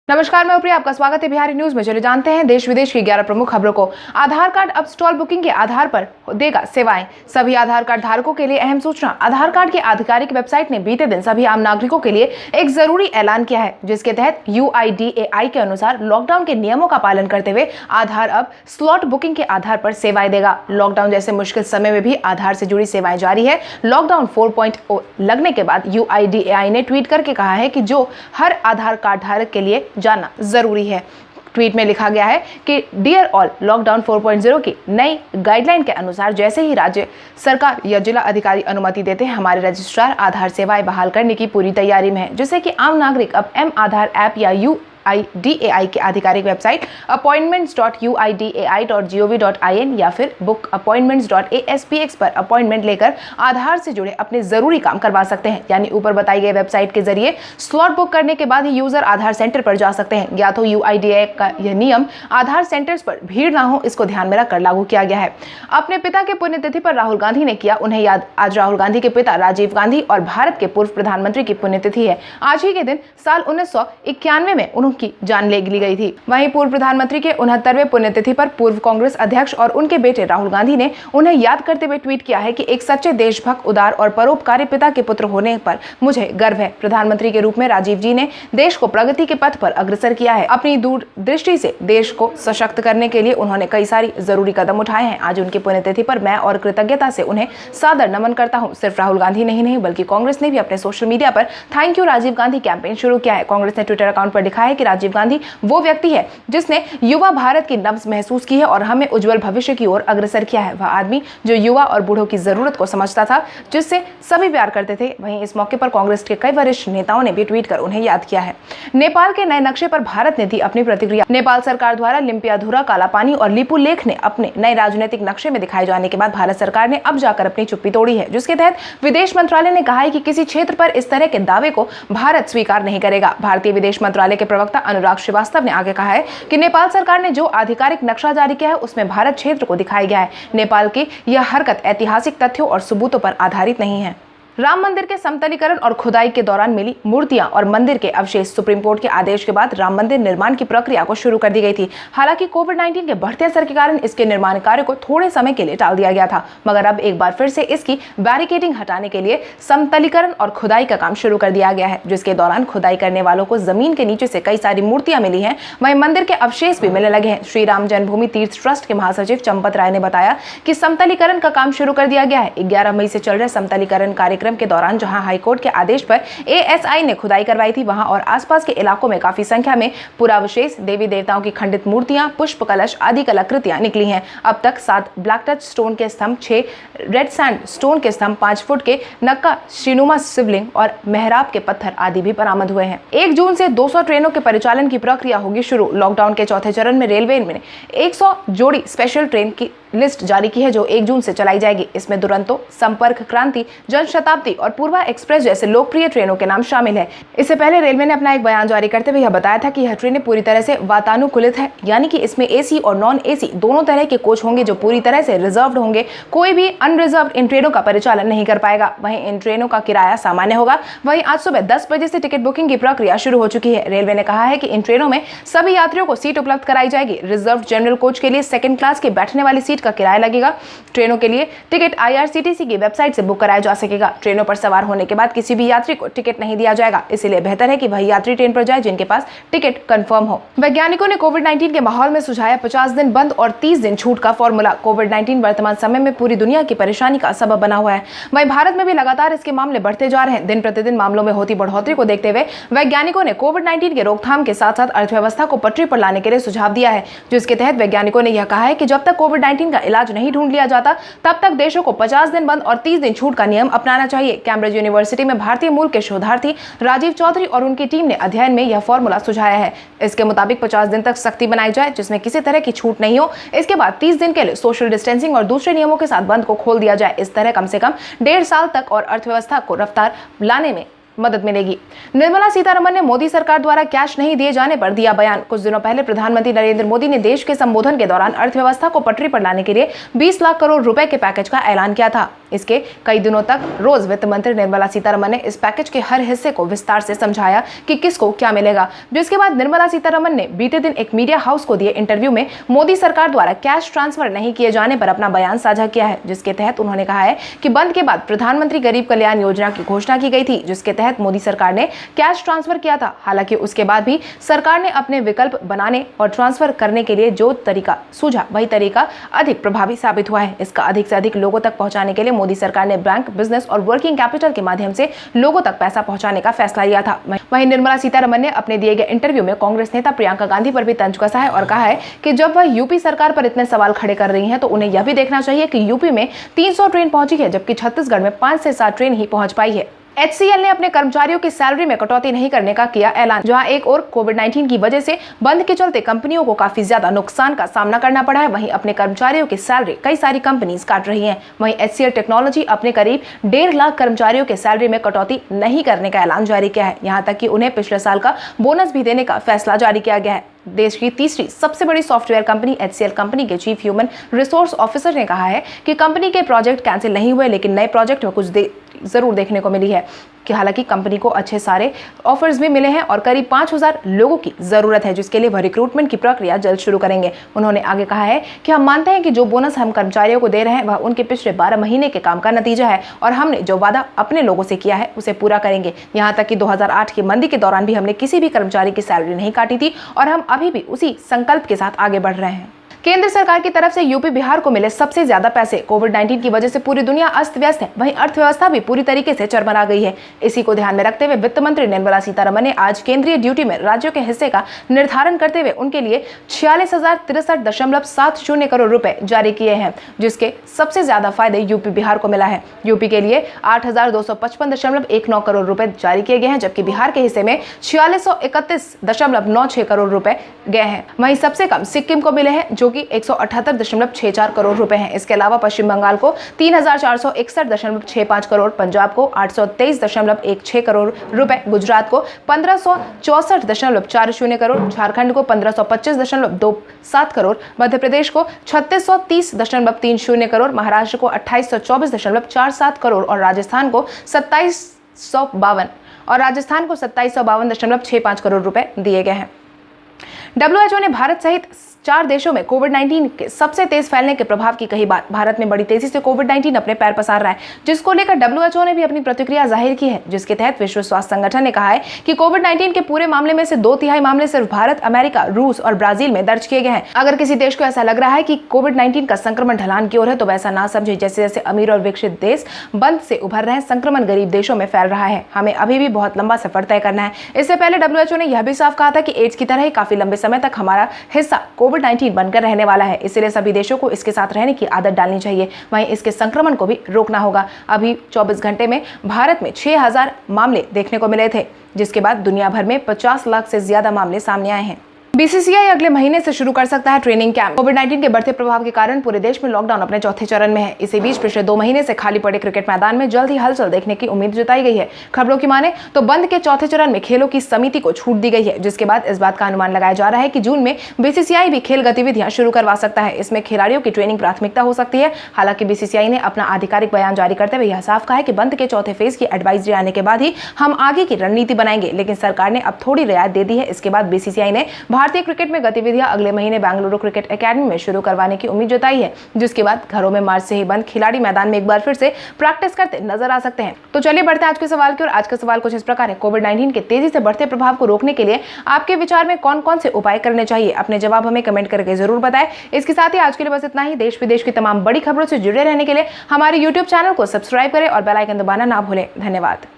नमस्कार, मैं प्रिया, आपका स्वागत है बिहारी न्यूज में। चले जानते हैं देश विदेश की 11 प्रमुख खबरों को। आधार कार्ड अब स्टॉल बुकिंग के आधार पर देगा सेवाएं। सभी आधार कार्ड धारकों के लिए अहम सूचना। आधार कार्ड की आधिकारिक वेबसाइट ने बीते दिन सभी आम नागरिकों के लिए एक जरूरी ऐलान किया है, जिसके तहत UIDAI के अनुसार लॉकडाउन के नियमों का पालन करते हुए आधार अब स्लॉट बुकिंग के आधार पर सेवाएं देगा। लॉकडाउन जैसे मुश्किल समय में भी आधार से जुड़ी सेवाएं जारी है। लॉकडाउन 4.0 लगने के बाद UIDAI ने ट्वीट करके कहा है कि जो हर आधार कार्ड धारक के लिए जानना जरूरी है। ट्वीट में लिखा गया है कि डियर ऑल, लॉकडाउन 4.0 की नई गाइडलाइन के अनुसार जैसे ही राज्य सरकार या जिला अधिकारी अनुमति देते हैं, हमारे रजिस्ट्रार आधार सेवाएं बहाल करने की पूरी तैयारी में है, जिससे कि आम नागरिक अब M-आधार ऐप या UIDAI की आधिकारिक वेबसाइट appointments.uidai.gov.in या फिर bookappointments.aspx पर अपॉइंटमेंट लेकर आधार से जुड़े अपने जरूरी काम करवा सकते हैं। यानी ऊपर बताई गई वेबसाइट के जरिए स्लॉट बुक करने के बाद ही यूजर आधार सेंटर पर जा सकते हैं। या तो UIDAI का यह नियम आधार सेंटर्स पर भीड़ ना हो, इसको ध्यान में रखकर लागू किया गया है। अपने पिता के पुण्यतिथि पर राहुल गांधी ने किया उन्हें याद। आज राहुल गांधी के पिता राजीव गांधी और भारत के पूर्व प्रधानमंत्री की पुण्यतिथि है। आज ही के दिन साल 1991 में उन्होंने की जान ले ली गई थी। वहीं पूर्व प्रधानमंत्री के 69वें पुण्यतिथि पर पूर्व कांग्रेस अध्यक्ष और उनके बेटे राहुल गांधी ने उन्हें याद करते हुए ट्वीट किया है कि एक सच्चे देशभक्त, उदार और परोपकारी पिता के पुत्र होने पर मुझे गर्व है। प्रधानमंत्री के रूप में राजीव जी ने देश को प्रगति के पथ पर अग्रसर किया है। अपनी दूरदृष्टि से देश को सशक्त करने के लिए उन्होंने कई सारी जरूरी कदम उठाए हैं। आज उनकी पुण्यतिथि पर मैं और कृतज्ञता से उन्हें सादर नमन करता हूं। सिर्फ राहुल गांधी नहीं बल्कि कांग्रेस ने भी अपने सोशल मीडिया पर thank you Rajiv Gandhi campaign शुरू किया है। कांग्रेस ने ट्विटर अकाउंट पर लिखा है कि राजीव गांधी वो व्यक्ति है जिसने युवा भारत की नब्ज महसूस की है और हमें उज्जवल भविष्य की ओर अग्रसर किया है। वह आदमी जो युवा और बूढ़ों की जरूरत को समझता था, जिससे सभी प्यार करते थे। वहीं इस मौके पर कांग्रेस के कई वरिष्ठ नेताओं ने भी ट्वीट कर उन्हें याद किया है। नेपाल के नए नक्शे पर भारत ने दी अपनी प्रतिक्रिया। नेपाल सरकार द्वारा लिम्पियाधुरा, कालापानी और लिपू लेख ने अपने नए राजनीतिक नक्शे में दिखाए जाने के बाद भारत सरकार ने अब जाकर अपनी चुप्पी तोड़ी है, जिसके तहत विदेश मंत्रालय ने कहा है कि किसी क्षेत्र पर इस तरह के दावे को भारत स्वीकार नहीं करेगा। भारतीय विदेश मंत्रालय के प्रवक्ता अनुराग श्रीवास्तव ने आगे कहा है कि नेपाल सरकार ने जो आधिकारिक नक्शा जारी किया है उसमें भारत क्षेत्र को दिखाया गया है। नेपाल की यह हरकत ऐतिहासिक तथ्यों और सबूतों पर आधारित नहीं है। राम मंदिर के समतलीकरण और खुदाई के दौरान मिली मूर्तियां और मंदिर के अवशेष। सुप्रीम कोर्ट के आदेश के बाद राम मंदिर निर्माण की प्रक्रिया को शुरू कर दी गई थी। हालांकि कोविड-19 के बढ़ते असर के कारण इसके निर्माण कार्य को थोड़े समय के लिए टाल दिया गया था, मगर अब एक बार फिर से इसकी बैरिकेडिंग हटाने के लिए समतलीकरण और खुदाई का काम शुरू कर दिया गया है, जिसके दौरान खुदाई करने वालों को जमीन के नीचे से कई सारी मूर्तियां मिली हैं। वहीं मंदिर के अवशेष भी मिलने लगे हैं। श्री राम जन्मभूमि तीर्थ ट्रस्ट के महासचिव चंपत राय ने बताया कि समतलीकरण का काम शुरू कर दिया गया है। 11 मई से चल रहे समतलीकरण कार्यक्रम के दौरान जहां हाईकोर्ट के आदेश पर ASI ने खुदाई करवाई थी, वहां और आसपास के इलाकों में काफी संख्या में पुरावशेष, देवी देवताओं की खंडित मूर्तियां, पुष्प कलश आदि कलाकृतियां निकली हैं। अब तक 7 ब्लैक टच स्टोन के स्तंभ, 6 रेड सैंड स्टोन के स्तंभ, 5 फुट के नक्का शिनुमा शिवलिंग और मेहराब के पत्थर आदि भी बरामद हुए हैं। 1 जून से 200 ट्रेनों के परिचालन की प्रक्रिया होगी शुरू। लॉकडाउन के चौथे चरण में रेलवे ने 100 जोड़ी स्पेशल ट्रेन की लिस्ट जारी की है, जो 1 जून से चलाई जाएगी। इसमें दुरंतो, संपर्क क्रांति, जनशताब्दी और पूर्वा एक्सप्रेस जैसे लोकप्रिय ट्रेनों के नाम शामिल है। इससे पहले रेलवे ने अपना एक बयान जारी करते हुए यह बताया था कि यह ट्रेनें पूरी तरह से वातानुकूलित है, यानी कि इसमें AC और नॉन AC दोनों तरह के कोच होंगे, जो पूरी तरह से रिजर्व्ड होंगे। कोई भी अनरिजर्व्ड इन ट्रेनों का परिचालन नहीं कर पाएगा। वहीं इन ट्रेनों का किराया सामान्य होगा। वहीं आज सुबह 10 बजे से टिकट बुकिंग की प्रक्रिया शुरू हो चुकी है। रेलवे ने कहा है कि इन ट्रेनों में सभी यात्रियों को सीट उपलब्ध कराई जाएगी। रिजर्व जनरल कोच के लिए 2nd क्लास के बैठने वाली सीट का किराया लगेगा। ट्रेनों के लिए टिकट IRCTC की वेबसाइट से बुक कराया जा सकेगा। ट्रेनों पर सवार होने के बाद किसी भी यात्री को टिकट नहीं दिया जाएगा, इसलिए बेहतर है कि वही यात्री ट्रेन पर जाए जिनके पास टिकट कंफर्म हो। वैज्ञानिकों ने कोविड-19 के माहौल में सुझाया 50 दिन बंद और 30 दिन छूट का फॉर्मूला। कोविड-19 वर्तमान समय में पूरी दुनिया की परेशानी का सबब बना हुआ है। वहीं भारत में भी लगातार इसके मामले बढ़ते जा रहे हैं। दिन प्रतिदिन मामलों में होती बढ़ोतरी को देखते हुए वैज्ञानिकों ने कोविड-19 के रोकथाम के साथ साथ अर्थव्यवस्था को पटरी पर लाने के लिए सुझाव दिया है, जिसके तहत वैज्ञानिकों ने यह कहा है कि जब तक कोविड-19 का इलाज नहीं ढूंढ लिया जाता, तब तक देशों को 50 दिन बंद और 30 दिन छूट का नियम अपनाना चाहिए। कैम्ब्रिज यूनिवर्सिटी में भारतीय मूल के शोधार्थी राजीव चौधरी और उनकी टीम ने अध्ययन में यह फॉर्मूला सुझाया है। इसके मुताबिक 50 दिन तक सख्ती बनाई जाए, जिसमें किसी तरह की छूट नहीं हो। इसके बाद 30 दिन के लिए सोशल डिस्टेंसिंग और दूसरे नियमों के साथ बंद को खोल दिया जाए। इस तरह कम से कम 1.5 साल तक और अर्थव्यवस्था को रफ्तार लाने में मदद मिलेगी। निर्मला सीतारमण ने मोदी सरकार द्वारा कैश नहीं दिए जाने पर दिया बयान। कुछ दिनों पहले प्रधानमंत्री नरेंद्र मोदी ने देश के संबोधन के दौरान अर्थव्यवस्था को पटरी पर लाने के लिए 20 लाख करोड़ रुपए के पैकेज का ऐलान किया था। इसके कई दिनों तक रोज वित्त मंत्री निर्मला सीतारमण ने इस पैकेज के हर हिस्से को विस्तार से समझाया कि किसको क्या मिलेगा, जिसके बाद निर्मला सीतारमण ने बीते दिन एक मीडिया हाउस को दिए इंटरव्यू में मोदी सरकार द्वारा कैश ट्रांसफर नहीं किए जाने पर अपना बयान साझा किया है, जिसके तहत उन्होंने कहा है कि बंद के बाद प्रधानमंत्री गरीब कल्याण योजना की घोषणा की गई थी, जिसके तहत मोदी सरकार ने कैश ट्रांसफर किया था। हालांकि उसके बाद भी सरकार ने अपने विकल्प बनाने और ट्रांसफर करने के लिए जो तरीका सूझा वही तरीका अधिक प्रभावी साबित हुआ है। इसका अधिक से अधिक लोगों तक पहुंचाने के लिए मोदी सरकार ने बैंक, बिजनेस और वर्किंग कैपिटल के माध्यम से लोगों तक पैसा पहुंचाने का फैसला लिया था। वहीं निर्मला सीतारमण ने अपने दिए गए इंटरव्यू में कांग्रेस नेता प्रियंका गांधी पर भी तंज कसा है और कहा है कि जब वह यूपी सरकार पर इतने सवाल खड़े कर रही हैं तो उन्हें यह भी देखना चाहिए कि यूपी में 300 ट्रेन पहुंची है, जबकि छत्तीसगढ़ में 5 से 7 ट्रेन ही पहुंच पाई है। HCL ने अपने कर्मचारियों की सैलरी में कटौती नहीं करने का किया ऐलान। जहां एक और कोविड-19 की वजह से बंद के चलते कंपनियों को काफी ज्यादा नुकसान का सामना करना पड़ा है, वहीं अपने कर्मचारियों की सैलरी कई सारी कंपनीज काट रही हैं। वहीं HCL टेक्नोलॉजी अपने करीब 1.5 लाख कर्मचारियों के सैलरी में कटौती नहीं करने का ऐलान जारी किया है। यहाँ तक कि उन्हें पिछले साल का बोनस भी देने का फैसला जारी किया गया है। देश की तीसरी सबसे बड़ी सॉफ्टवेयर कंपनी HCL कंपनी के चीफ ह्यूमन रिसोर्स ऑफिसर ने कहा है कि कंपनी के प्रोजेक्ट कैंसिल नहीं हुए, लेकिन नए प्रोजेक्ट में कुछ जरूर देखने को मिली है कि हालांकि कंपनी को अच्छे सारे ऑफर्स भी मिले हैं और करीब 5000 लोगों की जरूरत है, जिसके लिए वह रिक्रूटमेंट की प्रक्रिया जल्द शुरू करेंगे। उन्होंने आगे कहा है कि हम मानते हैं कि जो बोनस हम कर्मचारियों को दे रहे हैं वह उनके पिछले 12 महीने के काम का नतीजा है और हमने जो वादा अपने लोगों से किया है उसे पूरा करेंगे। यहाँ तक कि 2008 की मंदी के दौरान भी हमने किसी भी कर्मचारी की सैलरी नहीं काटी थी और हम अभी भी उसी संकल्प के साथ आगे बढ़ रहे हैं। केंद्र सरकार की तरफ से यूपी बिहार को मिले सबसे ज्यादा पैसे। कोविड-19 की वजह से पूरी दुनिया अस्त व्यस्त है, वहीं अर्थव्यवस्था भी पूरी तरीके से चरमरा गई है। इसी को ध्यान में रखते हुए वित्त मंत्री निर्मला सीतारमण ने आज केंद्रीय ड्यूटी में राज्यों के हिस्से का निर्धारण करते हुए उनके लिए 46,063.70 करोड़ रुपए जारी किए हैं, जिसके सबसे ज्यादा फायदे यूपी बिहार को मिला है। यूपी के लिए 8,255.19 करोड़ रुपए जारी किए गए हैं, जबकि बिहार के हिस्से में 4631.96 करोड़ रुपए गए हैं। वहीं सबसे कम सिक्किम को मिले हैं जो 178.64 करोड़ रुपए हैं। इसके अलावा पश्चिम बंगाल को 3461.65 करोड़, पंजाब को 823.16 करोड़ रुपए, गुजरात को 1564.40 करोड़, झारखंड को 1525.27 करोड़, मध्य प्रदेश को 3630.30 करोड़, महाराष्ट्र को 2824.47 करोड़ और राजस्थान को 2752.65 करोड़ रुपए दिए गए हैं। WHO ने भारत सहित 4 देशों में कोविड-19 के सबसे तेज फैलने के प्रभाव की कही बात। भारत में बड़ी तेजी से कोविड-19 अपने पैर पसार रहा है, जिसको लेकर WHO ने भी अपनी प्रतिक्रिया जाहिर की है, जिसके तहत विश्व स्वास्थ्य संगठन ने कहा है कि कोविड-19 के पूरे मामले में से 2/3 मामले सिर्फ भारत, अमेरिका, रूस और ब्राजील में दर्ज किए गए हैं। अगर किसी देश को ऐसा लग रहा है कि कोविड-19 का संक्रमण ढलान की ओर है तो वैसा ना समझे। जैसे जैसे अमीर और विकसित देश बंद से उभर रहे हैं, संक्रमण गरीब देशों में फैल रहा है। हमें अभी भी बहुत लंबा सफर तय करना है। इससे पहले WHO ने यह भी साफ कहा था कि एड्स की तरह ही काफी लंबे समय तक हमारा हिस्सा कोविड-19 बनकर रहने वाला है, इसलिए सभी देशों को इसके साथ रहने की आदत डालनी चाहिए। वहीं इसके संक्रमण को भी रोकना होगा। अभी 24 घंटे में भारत में 6000 मामले देखने को मिले थे, जिसके बाद दुनिया भर में 50 लाख से ज्यादा मामले सामने आए हैं। BCCI अगले महीने से शुरू कर सकता है ट्रेनिंग कैंप। कोविड-19 के बढ़ते प्रभाव के कारण पूरे देश में लॉकडाउन अपने चौथे चरण में है। इसी बीच पिछले 2 महीने से खाली पड़े क्रिकेट मैदान में जल्द ही हलचल देखने की उम्मीद जताई गई है। खबरों की माने तो बंद के चौथे चरण में खेलों की समिति को छूट दी गई है, जिसके बाद इस बात का अनुमान लगाया जा रहा है कि जून में BCCI भी खेल गतिविधियां शुरू करवा सकता है। इसमें खिलाड़ियों की ट्रेनिंग प्राथमिकता हो सकती है। हालांकि BCCI ने अपना आधिकारिक बयान जारी करते हुए यह साफ कहा है कि बंद के चौथे फेज की एडवाइजरी आने के बाद ही हम आगे की रणनीति बनाएंगे, लेकिन सरकार ने अब थोड़ी रियायत दे दी है। इसके बाद BCCI ने भारतीय क्रिकेट में गतिविधियां अगले महीने बेंगलुरु क्रिकेट एकेडमी में शुरू करवाने की उम्मीद जताई है, जिसके बाद घरों में मार्च से ही बंद खिलाड़ी मैदान में एक बार फिर से प्रैक्टिस करते नजर आ सकते हैं। तो चलिए बढ़ते हैं आज के सवाल की ओर। आज का सवाल कुछ इस प्रकार है, कोविड-19 के तेजी से बढ़ते प्रभाव को रोकने के लिए आपके विचार में कौन कौन से उपाय करने चाहिए? अपने जवाब हमें कमेंट करके जरूर बताएं। इसके साथ ही आज के लिए बस इतना ही। देश विदेश की तमाम बड़ी खबरों से जुड़े रहने के लिए हमारे YouTube चैनल को सब्सक्राइब करें और बेल आइकन दबाना ना भूलें। धन्यवाद।